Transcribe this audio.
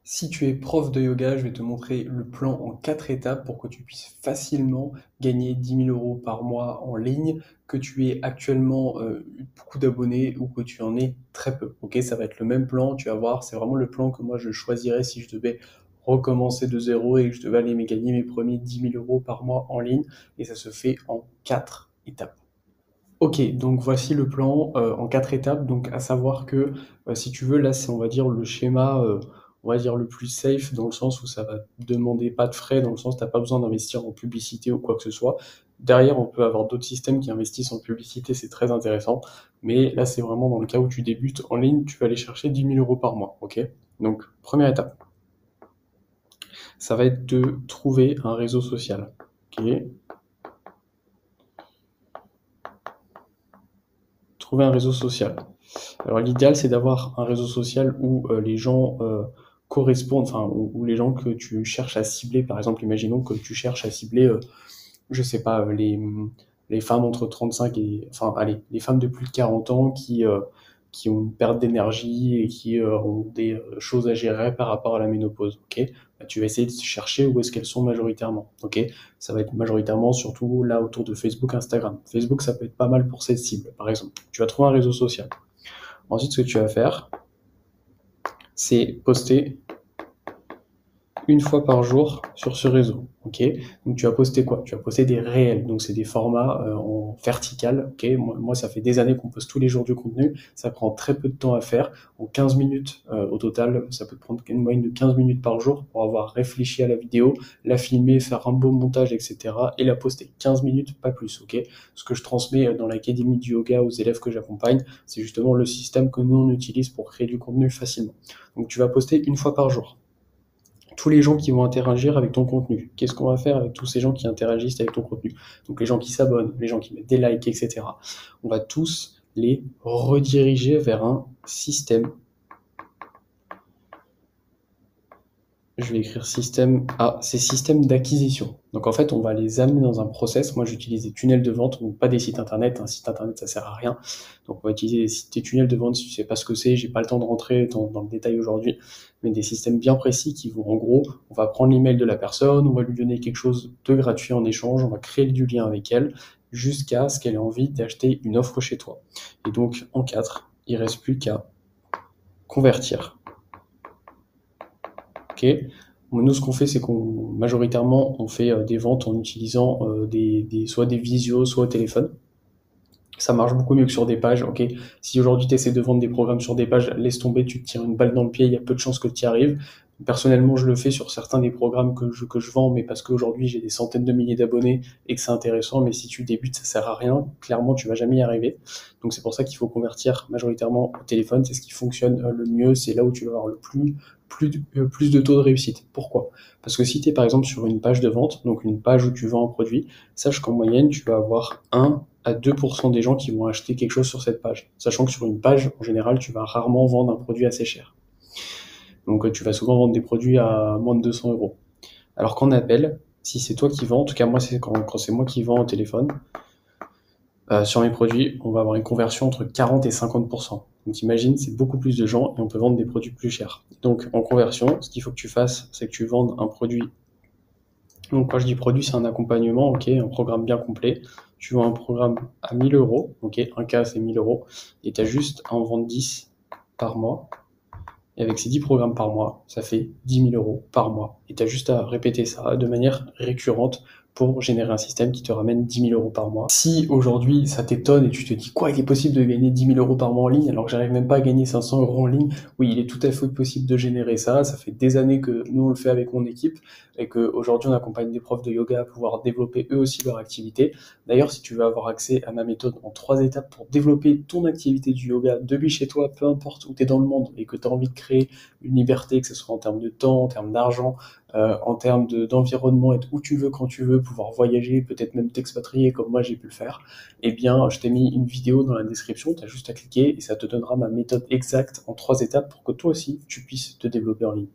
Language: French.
Si tu es prof de yoga, je vais te montrer le plan en 4 étapes pour que tu puisses facilement gagner 10 000 € par mois en ligne, que tu aies actuellement beaucoup d'abonnés ou que tu en aies très peu. Ok, ça va être le même plan, tu vas voir, c'est vraiment le plan que moi je choisirais si je devais recommencer de zéro et que je devais aller gagner mes premiers 10 000 € par mois en ligne. Et ça se fait en 4 étapes. Ok, donc voici le plan en 4 étapes. Donc à savoir que si tu veux, là c'est on va dire le schéma, on va dire le plus safe dans le sens où ça va te demander pas de frais, dans le sens où t'as pas besoin d'investir en publicité ou quoi que ce soit. Derrière, on peut avoir d'autres systèmes qui investissent en publicité, c'est très intéressant. Mais là c'est vraiment dans le cas où tu débutes en ligne, tu vas aller chercher 10 000 € par mois. Ok, donc première étape, ça va être de trouver un réseau social. Ok, trouver un réseau social. Alors l'idéal, c'est d'avoir un réseau social où les gens correspondent, enfin où les gens que tu cherches à cibler, par exemple, imaginons que tu cherches à cibler, je sais pas, les femmes entre 35 et, enfin, allez, les femmes de plus de 40 ans qui ont une perte d'énergie et qui ont des choses à gérer par rapport à la ménopause. Ok, bah, tu vas essayer de chercher où est-ce qu'elles sont majoritairement. Ok, ça va être majoritairement surtout là autour de Facebook, Instagram. Facebook, ça peut être pas mal pour cette cible, par exemple. Tu vas trouver un réseau social. Ensuite, ce que tu vas faire, c'est poster une fois par jour sur ce réseau. Ok, donc tu vas poster quoi? Tu vas poster des réels, donc c'est des formats en vertical. Ok, moi, ça fait des années qu'on poste tous les jours du contenu, ça prend très peu de temps à faire, en 15 minutes au total, ça peut prendre une moyenne de 15 minutes par jour pour avoir réfléchi à la vidéo, la filmer, faire un beau montage, etc. et la poster. 15 minutes, pas plus. Ok, ce que je transmets dans l'académie du yoga aux élèves que j'accompagne, c'est justement le système que nous on utilise pour créer du contenu facilement. Donc tu vas poster une fois par jour tous les gens qui vont interagir avec ton contenu. Qu'est-ce qu'on va faire avec tous ces gens qui interagissent avec ton contenu? Donc les gens qui s'abonnent, les gens qui mettent des likes, etc. On va tous les rediriger vers un système. Je vais écrire système A, c'est système d'acquisition. Donc en fait, on va les amener dans un process. Moi, j'utilise des tunnels de vente, donc pas des sites internet. Un site internet, ça sert à rien. Donc on va utiliser des tunnels de vente. Si tu sais pas ce que c'est, j'ai pas le temps de rentrer dans le détail aujourd'hui, mais des systèmes bien précis qui vont, en gros, on va prendre l'email de la personne, on va lui donner quelque chose de gratuit en échange, on va créer du lien avec elle jusqu'à ce qu'elle ait envie d'acheter une offre chez toi. Et donc en 4, il reste plus qu'à convertir. Ok. Nous, ce qu'on fait, c'est qu'on majoritairement on fait des ventes en utilisant soit des visios, soit au téléphone. Ça marche beaucoup mieux que sur des pages. Ok. Si aujourd'hui tu essaies de vendre des programmes sur des pages, laisse tomber, tu te tires une balle dans le pied. Il y a peu de chances que tu y arrives. Personnellement, je le fais sur certains des programmes que je vends, mais parce qu'aujourd'hui j'ai des centaines de milliers d'abonnés et que c'est intéressant. Mais si tu débutes, ça sert à rien. Clairement, tu vas jamais y arriver. Donc c'est pour ça qu'il faut convertir majoritairement au téléphone. C'est ce qui fonctionne le mieux. C'est là où tu vas avoir le plus de taux de réussite. Pourquoi? Parce que si tu es par exemple sur une page de vente, donc une page où tu vends un produit, sache qu'en moyenne, tu vas avoir 1 à 2% des gens qui vont acheter quelque chose sur cette page. Sachant que sur une page, en général, tu vas rarement vendre un produit assez cher. Donc tu vas souvent vendre des produits à moins de 200 euros. Alors qu'en appel, si c'est toi qui vends, en tout cas moi c'est quand c'est moi qui vends au téléphone, sur mes produits, on va avoir une conversion entre 40 et 50%. Donc imagine, c'est beaucoup plus de gens et on peut vendre des produits plus chers. Donc en conversion, ce qu'il faut que tu fasses, c'est que tu vendes un produit. Donc quand je dis produit, c'est un accompagnement, ok, un programme bien complet. Tu vends un programme à 1 000 euros, ok, un cas c'est 1 000 euros, et tu as juste à en vendre 10 par mois. Et avec ces 10 programmes par mois, ça fait 10 000 € par mois. Et tu as juste à répéter ça de manière récurrente pour générer un système qui te ramène 10 000 € par mois. Si aujourd'hui ça t'étonne et tu te dis quoi, il est possible de gagner 10 000 € par mois en ligne alors que j'arrive même pas à gagner 500 € en ligne, oui, il est tout à fait possible de générer ça. Ça fait des années que nous on le fait avec mon équipe et qu'aujourd'hui on accompagne des profs de yoga à pouvoir développer eux aussi leur activité. D'ailleurs, si tu veux avoir accès à ma méthode en 3 étapes pour développer ton activité du yoga depuis chez toi, peu importe où tu es dans le monde et que tu as envie de créer une liberté, que ce soit en termes de temps, en termes d'argent, en termes d'environnement, être où tu veux, quand tu veux, pouvoir voyager, peut-être même t'expatrier comme moi j'ai pu le faire, eh bien je t'ai mis une vidéo dans la description, tu as juste à cliquer et ça te donnera ma méthode exacte en 3 étapes pour que toi aussi tu puisses te développer en ligne.